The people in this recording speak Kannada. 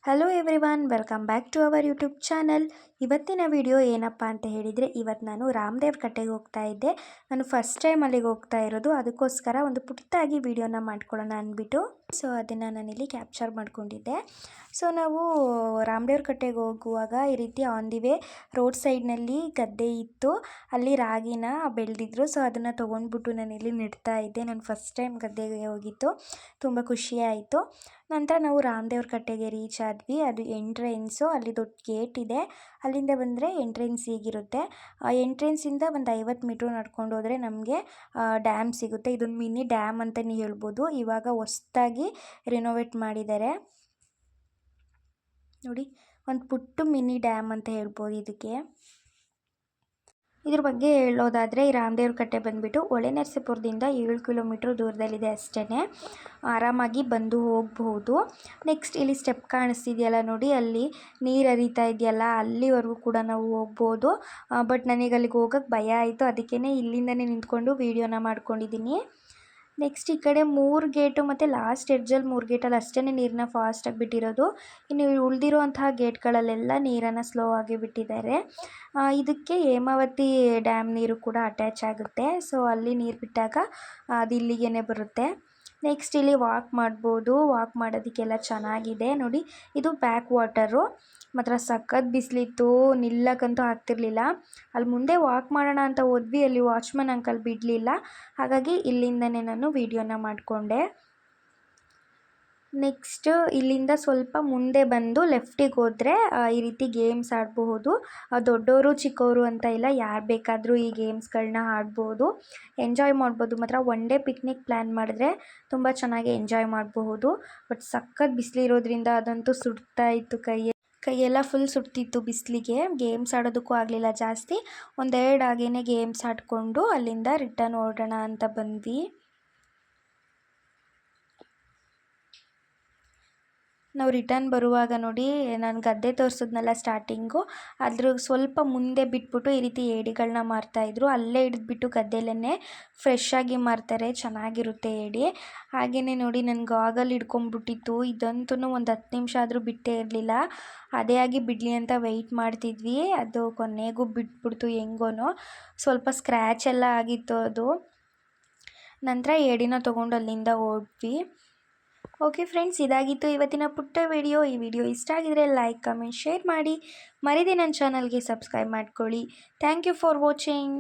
Hello everyone, welcome back to our YouTube channel. ಇವತ್ತಿನ ವಿಡಿಯೋ ಏನಪ್ಪ ಅಂತ ಹೇಳಿದರೆ, ಇವತ್ತು ನಾನು ರಾಮದೇವ್ರ ಕಟ್ಟೆಗೆ ಹೋಗ್ತಾ ಇದ್ದೆ. ನಾನು ಫಸ್ಟ್ ಟೈಮ್ ಅಲ್ಲಿಗೆ ಹೋಗ್ತಾ ಇರೋದು, ಅದಕ್ಕೋಸ್ಕರ ಒಂದು ಪುಟ್ಟದಾಗಿ ವಿಡಿಯೋನ ಮಾಡ್ಕೊಳ್ಳೋಣ ಅಂದ್ಬಿಟ್ಟು ಸೊ ಅದನ್ನು ನಾನಿಲ್ಲಿ ಕ್ಯಾಪ್ಚರ್ ಮಾಡ್ಕೊಂಡಿದ್ದೆ. ಸೊ ನಾವು ರಾಮದೇವ್ರ ಕಟ್ಟೆಗೆ ಹೋಗುವಾಗ ಈ ರೀತಿ ಆನ್ ದಿ ವೇ ರೋಡ್ ಸೈಡ್ನಲ್ಲಿ ಗದ್ದೆ ಇತ್ತು, ಅಲ್ಲಿ ರಾಗಿನ ಬೆಳೆದಿದ್ರು. ಸೊ ಅದನ್ನು ತೊಗೊಂಡ್ಬಿಟ್ಟು ನಾನಿಲ್ಲಿ ನೆಡ್ತಾ ಇದ್ದೆ. ನಾನು ಫಸ್ಟ್ ಟೈಮ್ ಗದ್ದೆಗೆ ಹೋಗಿತ್ತು, ತುಂಬ ಖುಷಿ ಆಯಿತು. ನಂತರ ನಾವು ರಾಮದೇವ್ರ ಕಟ್ಟೆಗೆ ರೀಚ್ ಆದ್ವಿ. ಅದು ಎಂಟ್ರೆನ್ಸು, ಅಲ್ಲಿ ದೊಡ್ಡ ಗೇಟ್ ಇದೆ. ಅಲ್ಲಿಂದ ಬಂದರೆ ಎಂಟ್ರೆನ್ಸ್ ಹೀಗಿರುತ್ತೆ. ಆ ಎಂಟ್ರೆನ್ಸಿಂದ ಒಂದು 50 ಮೀಟ್ರ್ ನಡ್ಕೊಂಡು ಹೋದರೆ ನಮಗೆ ಡ್ಯಾಮ್ ಸಿಗುತ್ತೆ. ಇದೊಂದು ಮಿನಿ ಡ್ಯಾಮ್ ಅಂತಲೇ ಹೇಳ್ಬೋದು. ಇವಾಗ ಹೊಸ್ದಾಗಿ ರಿನೋವೇಟ್ ಮಾಡಿದ್ದಾರೆ ನೋಡಿ. ಒಂದು ಪುಟ್ಟ ಮಿನಿ ಡ್ಯಾಮ್ ಅಂತ ಹೇಳ್ಬೋದು ಇದಕ್ಕೆ. ಇದ್ರ ಬಗ್ಗೆ ಹೇಳೋದಾದರೆ, ಈ ರಾಮದೇವ್ರ ಕಟ್ಟೆ ಬಂದುಬಿಟ್ಟು ಹೊಳೆನರಸೀಪುರದಿಂದ 7 ಕಿಲೋಮೀಟ್ರ್ ದೂರದಲ್ಲಿದೆ ಅಷ್ಟೇ. ಆರಾಮಾಗಿ ಬಂದು ಹೋಗಬಹುದು. ನೆಕ್ಸ್ಟ್ ಇಲ್ಲಿ ಸ್ಟೆಪ್ ಕಾಣಿಸ್ತಿದೆಯಲ್ಲ ನೋಡಿ, ಅಲ್ಲಿ ನೀರು ಹರಿತಾ ಇದೆಯಲ್ಲ, ಅಲ್ಲಿವರೆಗೂ ಕೂಡ ನಾವು ಹೋಗ್ಬೋದು. ಬಟ್ ನನಗೆ ಅಲ್ಲಿಗೆ ಹೋಗೋಕ್ಕೆ ಭಯ ಆಯಿತು, ಅದಕ್ಕೇ ಇಲ್ಲಿಂದನೇ ನಿಂತ್ಕೊಂಡು ವೀಡಿಯೋನ ಮಾಡ್ಕೊಂಡಿದ್ದೀನಿ. ನೆಕ್ಸ್ಟ್ ಈ ಕಡೆ 3 ಗೇಟು ಮತ್ತು ಲಾಸ್ಟ್ ಎಡ್ಜಲ್ಲಿ 3 ಗೇಟಲ್ಲಿ ಅಷ್ಟೇ ನೀರನ್ನ ಫಾಸ್ಟಾಗಿ ಬಿಟ್ಟಿರೋದು. ಇನ್ನು ಉಳಿದಿರುವಂತಹ ಗೇಟ್ಗಳಲ್ಲೆಲ್ಲ ನೀರನ್ನು ಸ್ಲೋ ಆಗಿ ಬಿಟ್ಟಿದ್ದಾರೆ. ಇದಕ್ಕೆ ಹೇಮಾವತಿ ಡ್ಯಾಮ್ ನೀರು ಕೂಡ ಅಟ್ಯಾಚ್ ಆಗುತ್ತೆ. ಸೊ ಅಲ್ಲಿ ನೀರು ಬಿಟ್ಟಾಗ ಅದು ಇಲ್ಲಿಗೇ ಬರುತ್ತೆ. ನೆಕ್ಸ್ಟ್ ಇಲ್ಲಿ ವಾಕ್ ಮಾಡ್ಬೋದು. ವಾಕ್ ಮಾಡೋದಕ್ಕೆಲ್ಲ ಚೆನ್ನಾಗಿದೆ ನೋಡಿ. ಇದು ಬ್ಯಾಕ್ ವಾಟರು. ಮಾತ್ರ ಸಖತ್ ಬಿಸಿಲಿತ್ತು, ನಿಲ್ಲಕ್ಕಂತೂ ಆಗ್ತಿರ್ಲಿಲ್ಲ. ಅಲ್ಲಿ ಮುಂದೆ ವಾಕ್ ಮಾಡೋಣ ಅಂತ ಹೋದ್ವಿ, ಅಲ್ಲಿ ವಾಚ್ಮನ್ ಅಂಕಲ್ ಬಿಡಲಿಲ್ಲ. ಹಾಗಾಗಿ ಇಲ್ಲಿಂದನೇ ನಾನು ವೀಡಿಯೋನ ಮಾಡಿಕೊಂಡೆ. ನೆಕ್ಸ್ಟ್ ಇಲ್ಲಿಂದ ಸ್ವಲ್ಪ ಮುಂದೆ ಬಂದು ಲೆಫ್ಟಿಗೆ ಹೋದರೆ ಈ ರೀತಿ ಗೇಮ್ಸ್ ಆಡಬಹುದು. ದೊಡ್ಡವರು ಚಿಕ್ಕವರು ಅಂತ ಇಲ್ಲ, ಯಾರು ಬೇಕಾದರೂ ಈ ಗೇಮ್ಸ್ಗಳನ್ನ ಆಡ್ಬೋದು, ಎಂಜಾಯ್ ಮಾಡ್ಬೋದು. ಮಾತ್ರ ಒನ್ ಡೇ ಪಿಕ್ನಿಕ್ ಪ್ಲ್ಯಾನ್ ಮಾಡಿದ್ರೆ ತುಂಬ ಚೆನ್ನಾಗಿ ಎಂಜಾಯ್ ಮಾಡಬಹುದು. ಬಟ್ ಸಖತ್ ಬಿಸಿಲಿರೋದ್ರಿಂದ ಅದಂತೂ ಸುಡ್ತಾ ಇತ್ತು, ಕೈಯೆಲ್ಲ ಫುಲ್ ಸುಡ್ತಿತ್ತು ಬಿಸಿಲಿಗೆ. ಗೇಮ್ಸ್ ಆಡೋದಕ್ಕೂ ಆಗಲಿಲ್ಲ ಜಾಸ್ತಿ. ಒಂದೆರಡು ಹಾಗೇನೆ ಗೇಮ್ಸ್ ಆಡಿಕೊಂಡು ಅಲ್ಲಿಂದ ರಿಟರ್ನ್ ಹೊರಡೋಣ ಅಂತ ಬಂದ್ವಿ. ನಾವು ರಿಟರ್ನ್ ಬರುವಾಗ ನೋಡಿ, ನಾನು ಗದ್ದೆ ತೋರಿಸಿದ್ನಲ್ಲ ಸ್ಟಾರ್ಟಿಂಗು, ಅದ್ರ ಸ್ವಲ್ಪ ಮುಂದೆ ಬಿಟ್ಬಿಟ್ಟು ಈ ರೀತಿ ಏಡಿಗಳನ್ನ ಮಾರ್ತಾಯಿದ್ರು. ಅಲ್ಲೇ ಹಿಡಿದ್ಬಿಟ್ಟು ಗದ್ದೆಯಲ್ಲೇ ಫ್ರೆಶ್ಶಾಗಿ ಮಾರ್ತಾರೆ, ಚೆನ್ನಾಗಿರುತ್ತೆ ಏಡಿ. ಹಾಗೆಯೇ ನೋಡಿ, ನನ್ನ ಗಾಗಲ್ ಹಿಡ್ಕೊಂಬಿಟ್ಟಿತ್ತು. ಇದಂತೂ ಒಂದು 10 ನಿಮಿಷ ಆದರೂ ಬಿಟ್ಟೇ ಇರಲಿಲ್ಲ. ಅದೇ ಆಗಿ ಬಿಡಲಿ ಅಂತ ವೆಯ್ಟ್ ಮಾಡ್ತಿದ್ವಿ. ಅದು ಕೊನೆಗೂ ಬಿಟ್ಬಿಡ್ತು ಹೆಂಗೋ. ಸ್ವಲ್ಪ ಸ್ಕ್ರ್ಯಾಚ್ ಎಲ್ಲ ಆಗಿತ್ತು ಅದು. ನಂತರ ಏಡಿನ ತೊಗೊಂಡು ಅಲ್ಲಿಂದ ಓಡ್ವಿ. ಓಕೆ ಫ್ರೆಂಡ್ಸ್, ಇದಾಗಿತ್ತು ಇವತ್ತಿನ ಪುಟ್ಟ ವಿಡಿಯೋ. ಈ ವಿಡಿಯೋ ಇಷ್ಟ ಆಗಿದರೆ ಲೈಕ್, ಕಮೆಂಟ್, ಶೇರ್ ಮಾಡಿ. ಮರಿದೇ ನನ್ನ ಚಾನಲ್ಗೆ ಸಬ್ಸ್ಕ್ರೈಬ್ ಮಾಡ್ಕೊಳ್ಳಿ. Thank you for watching.